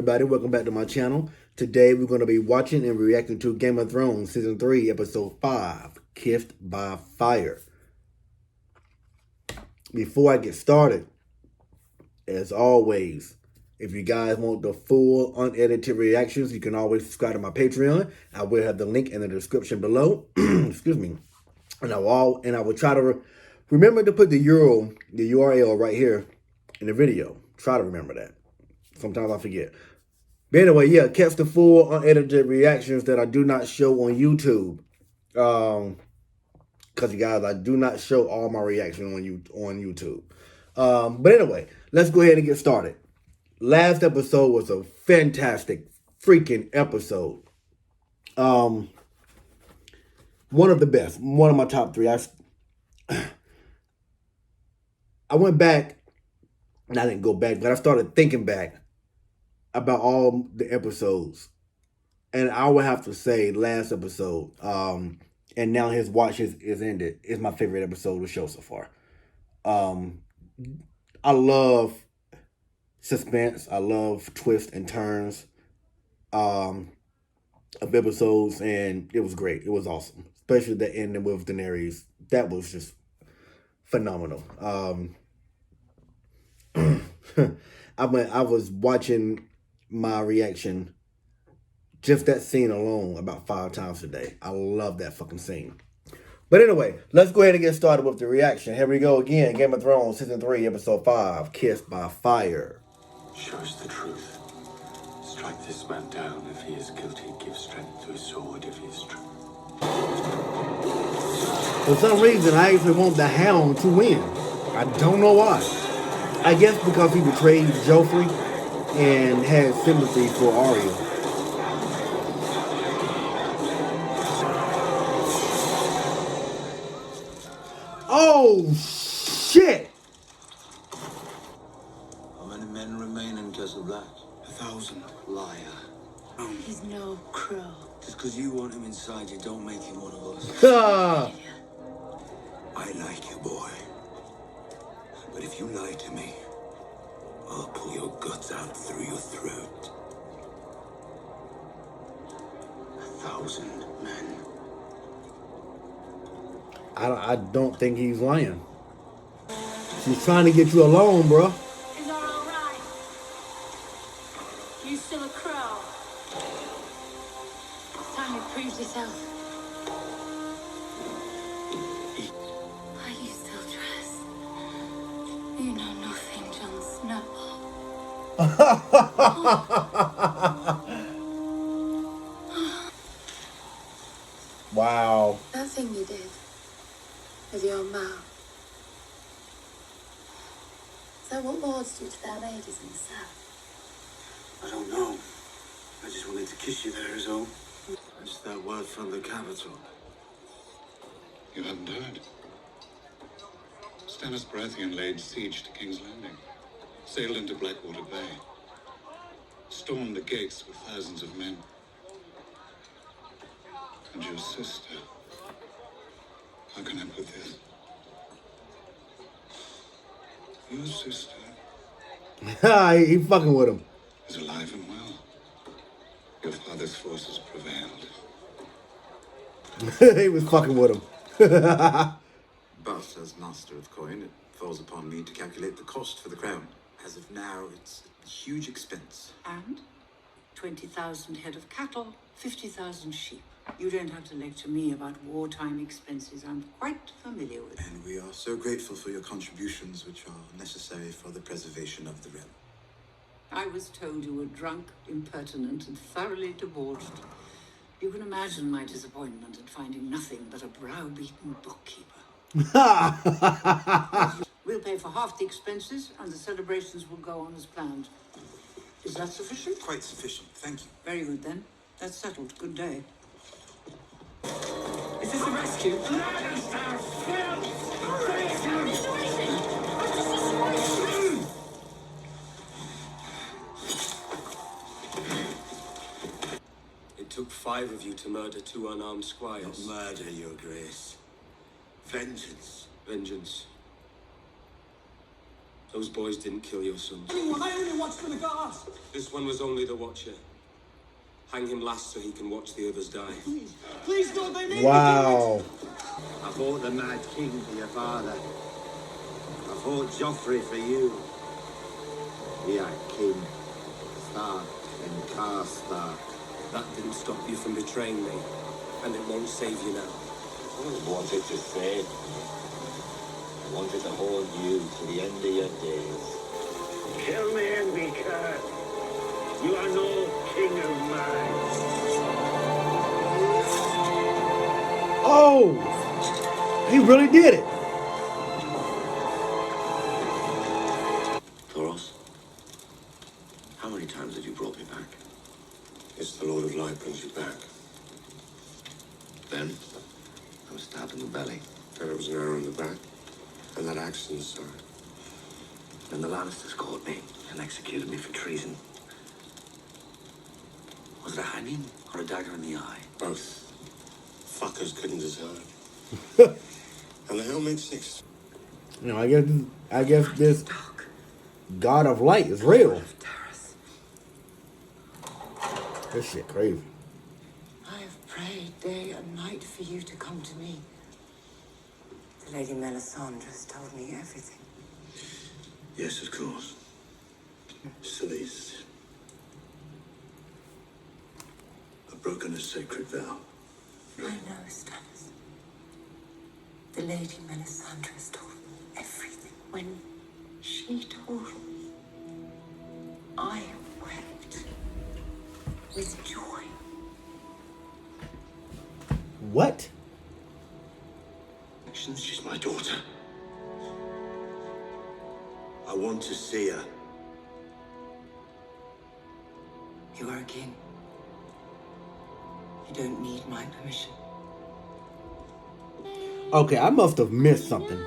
everybody? Welcome back to my channel. Today we're going to be watching and reacting to Game of Thrones Season 3, Episode 5, Kissed by Fire. Before I get started, as always, if you guys want the full unedited reactions, you can always subscribe to my Patreon. I will have the link in the description below. Excuse me. And I will try to remember to put the URL right here in the video. Try to remember that. Sometimes I forget. But anyway, yeah, catch the full unedited reactions that I do not show on YouTube. Because you guys, I do not show all my reactions on YouTube. But anyway, let's go ahead and get started. Last episode was a fantastic freaking episode. One of the best. One of my top three. I went back, and I didn't go back, but I started thinking back about all the episodes. And I would have to say last episode, and now his watch is ended, is my favorite episode of the show so far. I love suspense. I love twists and turns of episodes, and it was great. It was awesome. Especially the ending with Daenerys. That was just phenomenal. I was watching my reaction, just that scene alone, about 5 times today. I love that fucking scene. But anyway, let's go ahead and get started with the reaction. Here we go again. Game of Thrones, Season 3, Episode 5, Kissed by Fire. Show us the truth. Strike this man down if he is guilty. Give strength to his sword if he is true. For some reason, I actually want the Hound to win. I don't know why. I guess because he betrayed Joffrey and had sympathy for Arya. Oh, shit! How many men remain in Castle Black? 1,000. Liar. He's no crow. Just because you want him inside, you don't make him one of us. I like you, boy. But if you lie to me, I'll pull your guts out through your throat. 1,000 men. I don't think he's lying. She's trying to get you alone, bro. Is that all right? You still a crow? Time it proves yourself. Are you still dressed? You know nothing, Jon Snow. Wow. That thing you did with your mouth. Is that what lords do to their ladies in the south? I don't know. I just wanted to kiss you there is all. It's that word from the capital. You haven't heard? Stannis Baratheon laid siege to King's Landing, sailed into Blackwater Bay, stormed the gates with thousands of men. And your sister, how can I put this? Your sister He fucking with him. is alive and well. Your father's forces prevailed. He was fucking with him. But as master of coin, it falls upon me to calculate the cost for the crown. As of now, it's a huge expense. And 20,000 head of cattle, 50,000 sheep. You don't have to lecture me about wartime expenses. I'm quite familiar with them. And we are so grateful for your contributions, which are necessary for the preservation of the realm. I was told you were drunk, impertinent, and thoroughly debauched. You can imagine my disappointment at finding nothing but a browbeaten bookkeeper. We'll pay for half the expenses, and the celebrations will go on as planned. Is that sufficient? Quite sufficient, thank you. Very good, then. That's settled. Good day. Is this a rescue? It took 5 of you to murder 2 unarmed squires. Not murder, your grace. Vengeance. Vengeance. Those boys didn't kill your sons. I only watched for the guards. This one was only the watcher. Hang him last so he can watch the others die. Please don't they make Wow. I fought the Mad King for your father. I fought Joffrey for you. We are King, Stark, and Karstark. That didn't stop you from betraying me, and it won't save you now. I wanted to save you. I wanted to hold you to the end of your days. Kill me and be cursed. You are no king of mine. Oh, he really did it. Thoros, how many times have you brought me back? It's the Lord of Light brings you back. Then, I was stabbed in the belly. Then it was an arrow in the back. And that axe in the side. Then the Lannisters caught me and executed me for treason. Was it a hanging or a dagger in the eye? Both. Fuckers couldn't decide. And the hell makes six. You know, I guess this God of Light is real. This shit crazy. I have prayed day and night for you to come to me. The Lady Melisandre's told me everything. Yes, of course. Selyse. I've broken a sacred vow. I know, Stannis. The Lady Melisandre's told me everything. When she told me, I wept with joy. What? She's my daughter. I want to see her. You are a king. You don't need my permission. Okay, I must have missed something.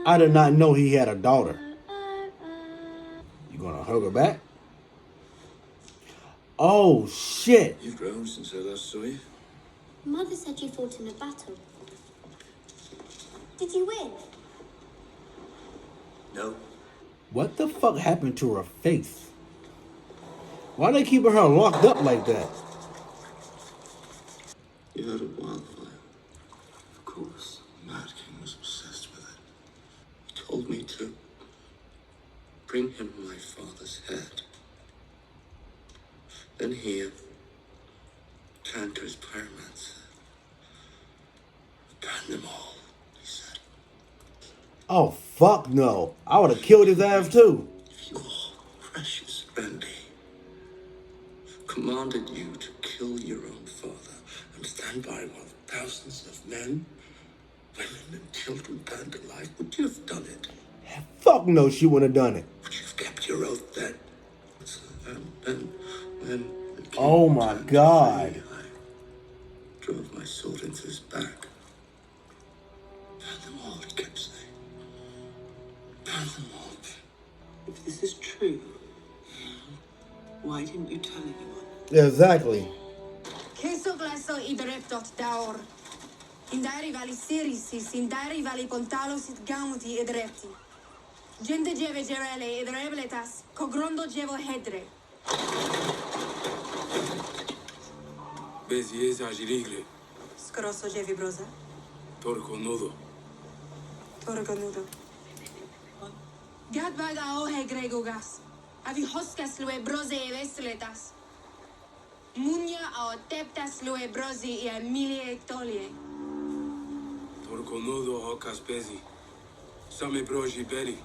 I did not know he had a daughter. You gonna hug her back? Oh, shit. You've grown since I last saw you. Mother said you fought in a battle. Did you win? No. What the fuck happened to her face? Why are they keeping her locked up like that? You heard of wildfire? Of course. The Mad King was obsessed with it. He told me to bring him my father's head. Then he turned to his pyramids. Burn them all, he said. Oh, fuck no. I would have killed his ass too. Your precious Bendy commanded you to kill your own father and stand by while thousands of men, women, and children burned alive. Would you have done it? Fuck no, she wouldn't have done it. Would you have kept your oath then? And when the king Oh my turned God. to flee, I drove my sword into his back. Burn them all, he kept saying. Burn them all. If this is true, why didn't you tell anyone? Exactly. Kesoglaso idreptot daor. Indari vali sirisis, indari vali pontalos it gamuti idrepti. Gente jeve jerele idrebletas, cogrondo jevo hedre. Beziez agiligle, Scrosso jevi brosa, torco nudo. torgonudo. Gadvaga ohe gregogas, avi hoskas lue brose e vesletas. Munya ao teptas lue brosi e emilie tolie. Torco nudo hocas bezi. Same broji beri.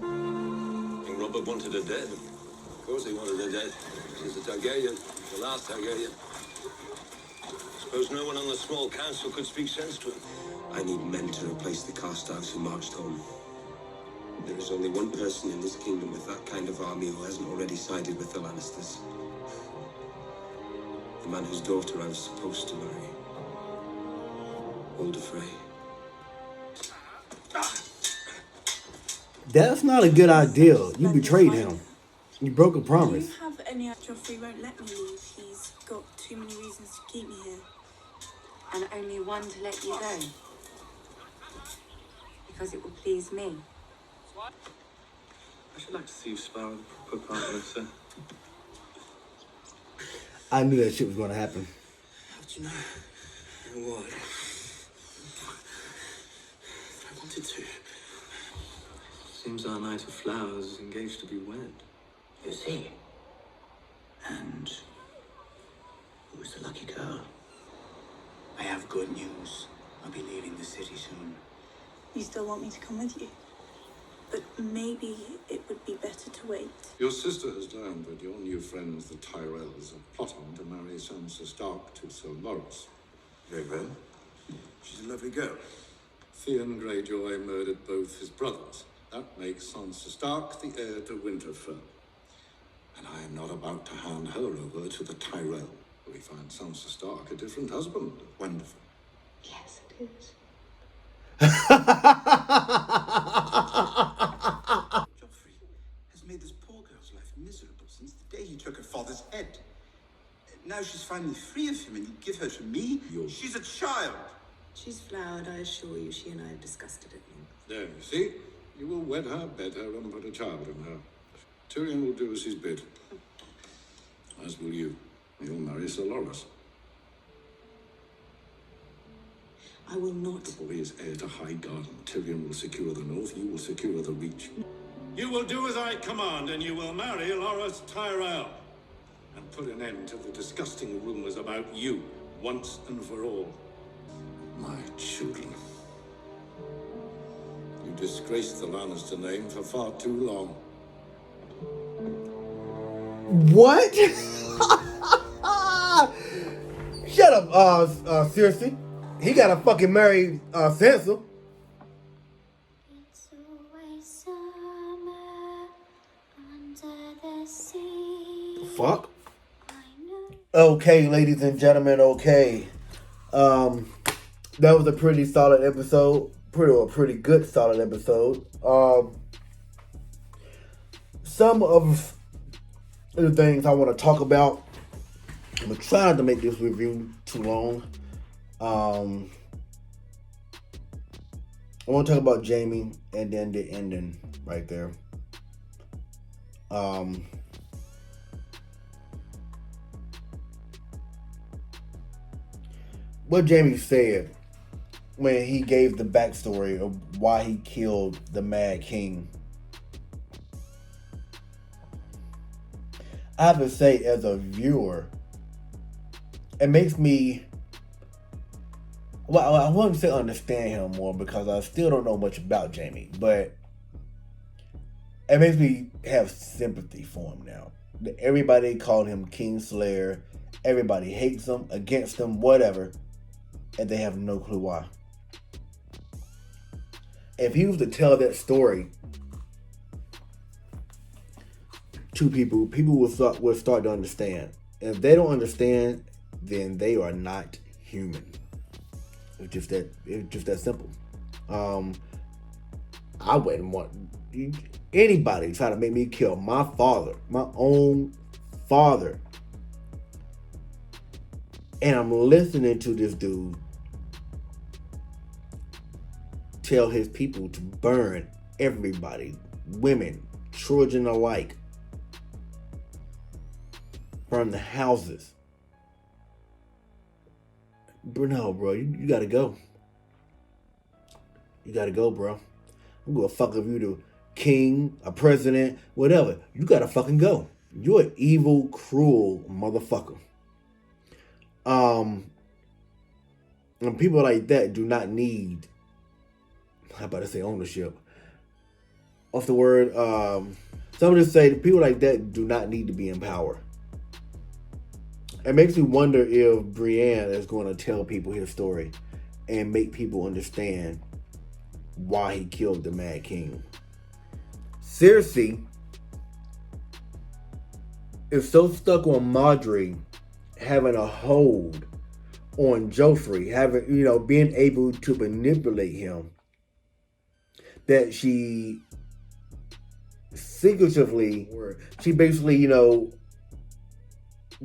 King Robert wanted her dead. Of course he wanted her dead. She's a Targaryen, the last Targaryen. Suppose no one on the small council could speak sense to him. I need men to replace the Karstarks who marched home. There is only one person in this kingdom with that kind of army who hasn't already sided with the Lannisters. The man whose daughter I was supposed to marry. Older Frey. That's not a good idea. You betrayed him. You broke a Do promise. you have any... Joffrey won't let me leave. He's got too many reasons to keep me here. And only one to let you go. Because it will please me. I should like to see you spar with a proper partner, sir. I knew that shit was going to happen. How do you know? You know what? I wanted to. Seems our Knight of Flowers is engaged to be wed. You see? And who's the lucky girl? I have good news. I'll be leaving the city soon. You still want me to come with you? But maybe it would be better to wait. Your sister has learned that your new friends, the Tyrells, are plotting to marry Sansa Stark to Sir Loras. Very well. She's a lovely girl. Theon Greyjoy murdered both his brothers. That makes Sansa Stark the heir to Winterfell. And I am not about to hand her over to the Tyrell. We find Sansa Stark a different husband. Wonderful. Yes, it is. Joffrey has made this poor girl's life miserable since the day he took her father's head. Now she's finally free of him and you give her to me? She's a child. She's flowered, I assure you. She and I have discussed it at length. There, you see? You will wed her, bed her, and put a child in her. Tyrion will do as he's bid. As will you. You'll marry Sir Loras. I will not. The boy is heir to High Garden. Tyrion will secure the north, you will secure the Reach. You will do as I command, and you will marry Loras Tyrell. And put an end to the disgusting rumors about you, once and for all. My children. You disgraced the Lannister name for far too long. What? Shut up, Cersei. He gotta fucking marry Sansa. It's always summer under the sea. Fuck. Okay, ladies and gentlemen, okay. That was a pretty solid episode. Pretty good solid episode. Some of the things I want to talk about. I'm trying to make this review too long. I want to talk about Jaime and then the ending right there. What Jaime said when he gave the backstory of why he killed the Mad King. I have to say, as a viewer, it makes me, well, I wouldn't say understand him more because I still don't know much about Jaime, but it makes me have sympathy for him now. Everybody called him Kingslayer. Everybody hates him, against him, whatever, and they have no clue why. If he was to tell that story to people will start to understand. If they don't understand, then they are not human. It's just that simple. I wouldn't want anybody try to make me kill my father, my own father. And I'm listening to this dude tell his people to burn everybody, women, children alike, burn the houses. No, bro, you gotta go. You gotta go, bro. I'm gonna fuck if you the king, a president, whatever. You gotta fucking go. You're an evil, cruel motherfucker. And people like that do not need, how about to say ownership? Off the word, somebody say people like that do not need to be in power. It makes me wonder if Brienne is going to tell people his story and make people understand why he killed the Mad King. Cersei is so stuck on Marjorie having a hold on Joffrey, being able to manipulate him, that she secretively, she basically,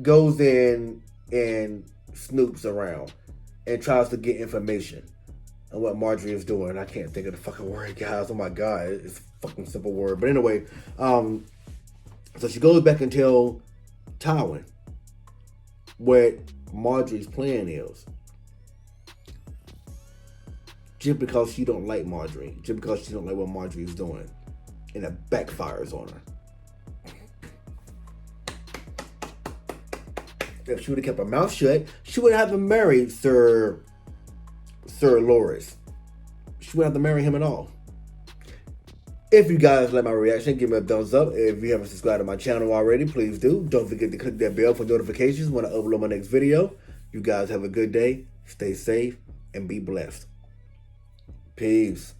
goes in and snoops around and tries to get information. and what Marjorie is doing. I can't think of the fucking word, guys. Oh my god, it's a fucking simple word. But anyway, so she goes back and tells Tywin what Marjorie's plan is. Just because she don't like Marjorie. Just because she don't like what Marjorie is doing. And it backfires on her. If she would have kept her mouth shut, she wouldn't have to marry Sir Loras. She wouldn't have to marry him at all. If you guys like my reaction, give me a thumbs up. If you haven't subscribed to my channel already, please do. Don't forget to click that bell for notifications when I upload my next video. You guys have a good day. Stay safe and be blessed. Peace.